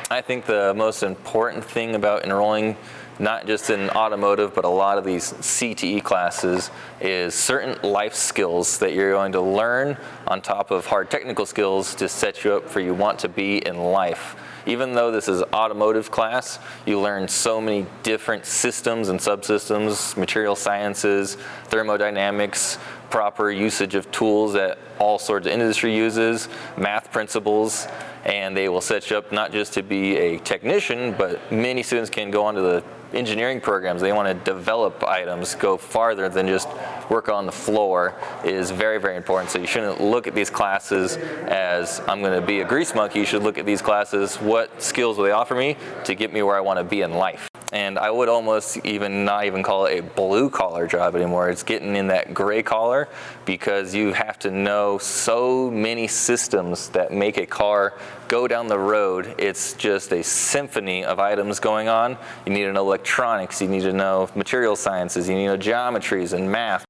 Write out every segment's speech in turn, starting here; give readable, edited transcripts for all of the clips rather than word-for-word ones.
I think the most important thing about enrolling, not just in automotive, but a lot of these CTE classes, is certain life skills that you're going to learn on top of hard technical skills to set you up for you want to be in life. Even though this is automotive class, you learn so many different systems and subsystems, material sciences, thermodynamics, proper usage of tools that all sorts of industry uses, math principles, and they will set you up not just to be a technician, but many students can go on to the engineering programs. They want to develop items, go farther than just work on the floor, is very, very important. So you shouldn't look at these classes as I'm going to be a grease monkey. You should look at these classes, what skills will they offer me to get me where I want to be in life. And I would almost not even call it a blue collar job anymore. It's getting in that gray collar, because you have to know so many systems that make a car go down the road. It's just a symphony of items going on. You need to know electronics, you need to know material sciences, you need to know geometries and math,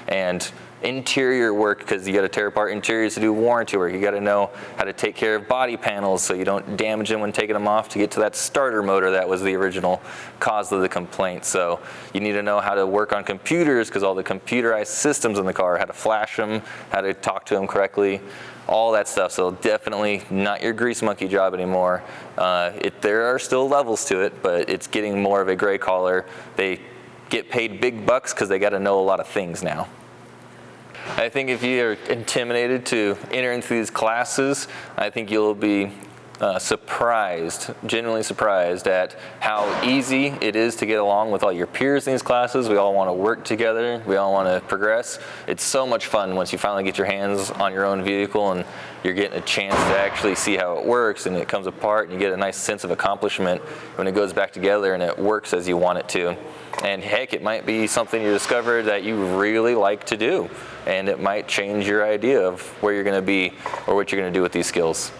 and interior work, because you got to tear apart interiors to do warranty work. You got to know how to take care of body panels so you don't damage them when taking them off to get to that starter motor that was the original cause of the complaint. So you need to know how to work on computers, because all the computerized systems in the car, how to flash them, how to talk to them correctly, all that stuff. So definitely not your grease monkey job anymore. There are still levels to it, but it's getting more of a gray collar. They get paid big bucks because they got to know a lot of things now. I think if you're intimidated to enter into these classes, I think you'll be genuinely surprised at how easy it is to get along with all your peers in these classes. We all want to work together. We all want to progress. It's so much fun once you finally get your hands on your own vehicle and you're getting a chance to actually see how it works, and it comes apart, and you get a nice sense of accomplishment when it goes back together and it works as you want it to. And heck, it might be something you discover that you really like to do, and it might change your idea of where you're going to be or what you're going to do with these skills.